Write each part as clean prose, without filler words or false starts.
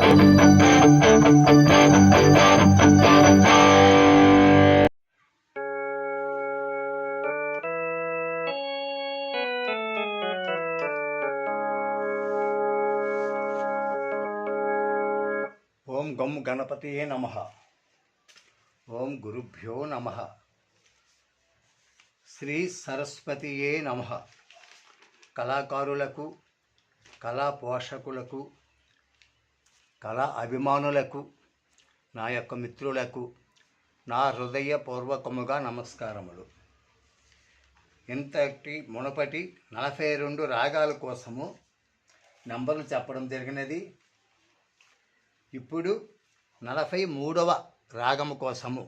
ఓం గం గణపతియే నమః. ఓం గురుభ్యో నమః. శ్రీ సరస్వతియే నమః. కళాకారులకు, కళా పోషకులకు, కళా అభిమానులకు, నా యొక్క మిత్రులకు నా హృదయపూర్వకముగా నమస్కారములు. ఇంతటి మునపటి 42 రాగాల కోసము నంబర్లు చెప్పడం జరిగినది. ఇప్పుడు 43వ రాగము కోసము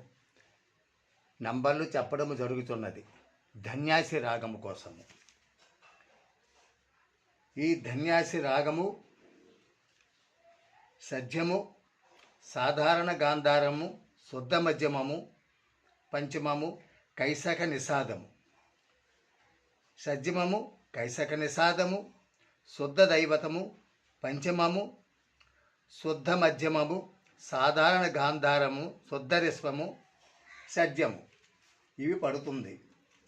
నంబర్లు చెప్పడం జరుగుతున్నది. ధన్యాసి రాగము కోసము. ఈ ధన్యాసి రాగము సద్యము, సాధారణ గాంధారము, శుద్ధ మధ్యమము, పంచమము, కైసక నిషాదము. సద్యమము, కైసక నిషాదము, శుద్ధ దైవతము, పంచమము, శుద్ధ మధ్యమము, సాధారణ గాంధారము, శుద్ధ రిస్వము, సద్యము. ఇవి పడుతుంది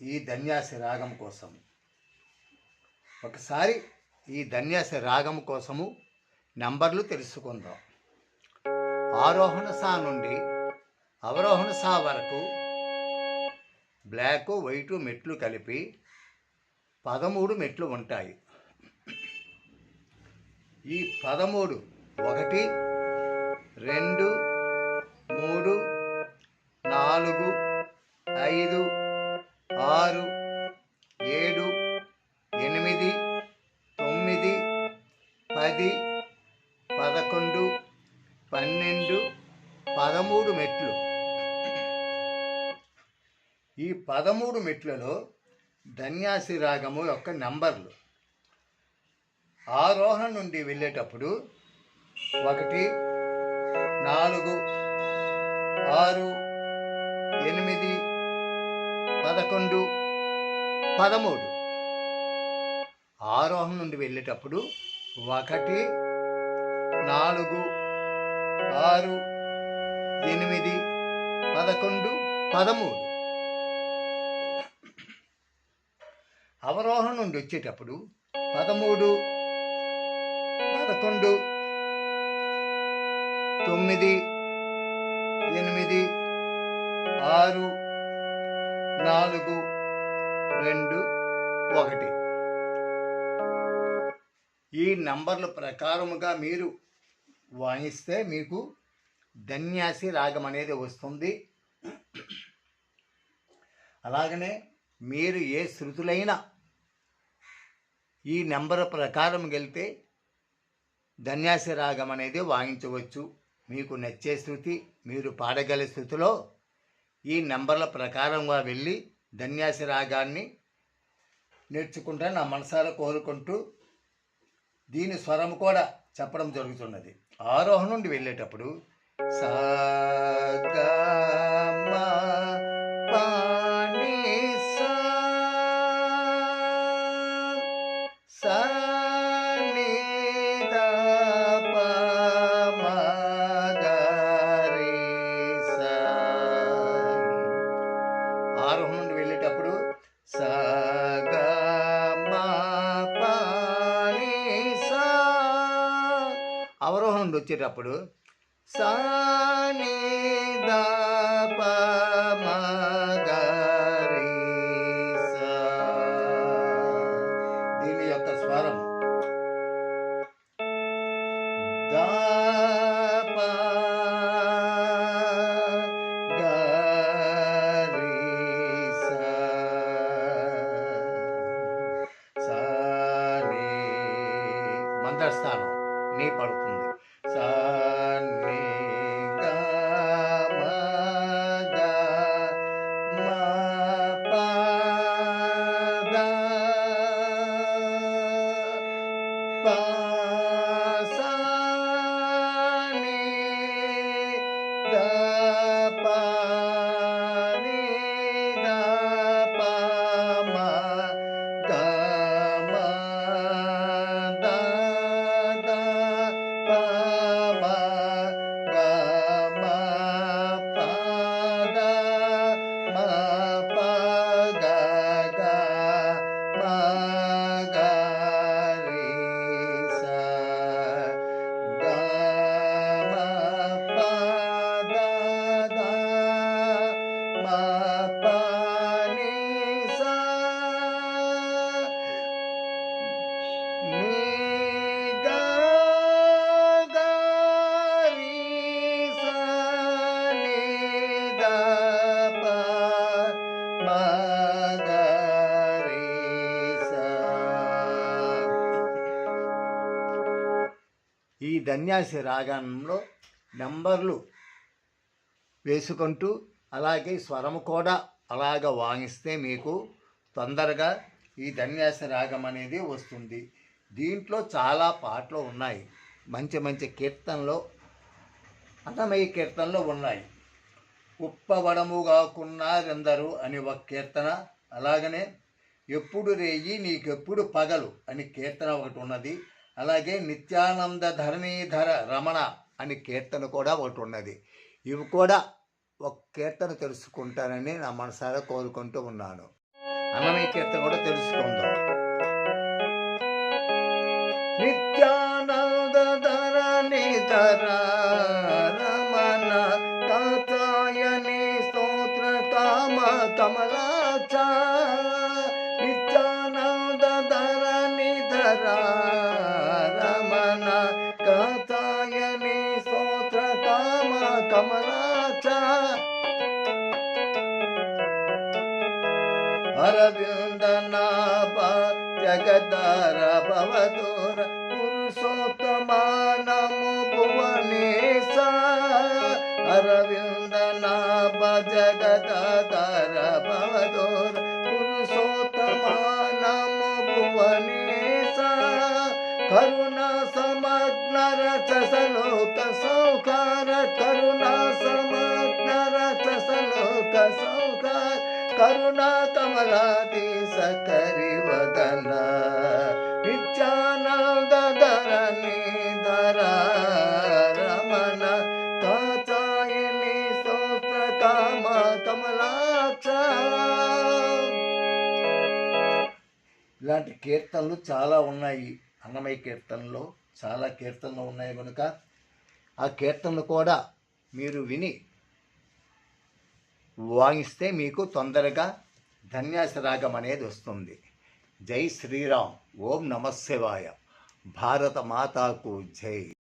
ఈ ధన్యాసి రాగం కోసము. ఒకసారి ఈ ధన్యాసి రాగం కోసము నంబర్లు తెలుసుకుందాం. ఆరోహణ సా నుండి అవరోహణ సా వరకు బ్లాక్ వైటు మెట్లు కలిపి 13 మెట్లు ఉంటాయి. ఈ 13 1 2 3 4 5 6 7 8 9 10 11 12 13 మెట్లు. ఈ 13 మెట్లలో ధన్యాసి రాగము యొక్క నంబర్లు ఆరోహణ నుండి వెళ్ళేటప్పుడు 1 4 6 8 11 13. ఆరోహణ నుండి వెళ్ళేటప్పుడు 1 4 6 8 11 13. అవరోహణ నుండి వచ్చేటప్పుడు 13 11 9 8 6 4 2 1. ఈ నంబర్ల ప్రకారముగా మీరు వాయిస్తే మీకు ధన్యాసి రాగం అనేది వస్తుంది. అలాగనే మీరు ఏ శృతులైనా ఈ నెంబర్ ప్రకారం వెళ్తే ధన్యాసి రాగం అనేది వాయించవచ్చు. మీకు నచ్చే శృతి, మీరు పాడగల శృతిలో ఈ నెంబర్ల ప్రకారంగా వెళ్ళి ధన్యాసి రాగాన్ని నేర్చుకుంటా నా మనసారా కోరుకుంటూ దీని స్వరం కూడా చెప్పడం జరుగుతున్నది. ఆరోహణ నుండి వెళ్ళేటప్పుడు సా గా మా పా ని సా సా ని దా పా మా గా రి సా. ఆరోహణ నుండి వెళ్ళేటప్పుడు సా గా మా పా ని సా. అవరోహణ నుండి వచ్చేటప్పుడు సా ని దా పా మా గా రి సా. దీని యొక్క స్వరం దా పా గా రి సా సా ని మందస్థానం నీ పడుతుంది. సా ని గా మా గా మా పా దా పా సా ని దా పా ని దా పా మా గా మా దా దా పా మా ధన్యాసి రాగంలో నెంబర్లు వేసుకుంటూ అలాగే స్వరం కూడా అలాగ వాయిస్తే మీకు తొందరగా ఈ ధన్యాసి రాగం అనేది వస్తుంది. దీంట్లో చాలా పాటలు ఉన్నాయి, మంచి మంచి కీర్తనలు, అన్నమయ్య కీర్తనలు ఉన్నాయి. ఉప్పవడముగాకున్నారెందరు అని ఒక కీర్తన, అలాగనే ఎప్పుడు రేయి నీకెప్పుడు పగలు అని కీర్తన ఒకటి ఉన్నది. అలాగే నిత్యానంద ధరణీధర రమణ అని కీర్తన కూడా ఒకటి ఉన్నది. ఇవి కూడా ఒక కీర్తన తెలుసుకుంటానని నా మనసారా కోరుకుంటూ ఉన్నాను. అన్నమయ్య కీర్తన కూడా తెలుసుకుందాం. నిత్యానంద ధరణీధర రమణ కాతాయని స్తోత్ర కామ కమలాక్ష. నిత్యానంద ధరణీధర రమణ కాతాయని స్తోత్ర కామ కమలాక్ష. అరవిందనాభ జగదార భవదూర పురుషోత్తమ నమో భువనేశ. అరవిందనాభ జగదార భవదూర పురుషోత్తమ నమో భువనేశ. కరుణా సమగ్న రచసలోక సౌకార. కరుణా సమగ్న రచసలోక సౌకార. కరుణా కమలాధీశ కరివదన. నిత్యానంద ధరణీధర రమణ కాచాయని స్తోత్ర కామ కమలాక్ష. ఇలాంటి కీర్తనలు చాలా ఉన్నాయి. అన్నమయ్య కీర్తనలో చాలా కీర్తనలు ఉన్నాయి కనుక ఆ కీర్తనలు కూడా మీరు విని వాయిస్తే మీకు తొందరగా ధన్యాసి రాగం అనేది వస్తుంది. జై శ్రీరామ్. ఓం నమః శివాయ. భారత మాతాకు జై.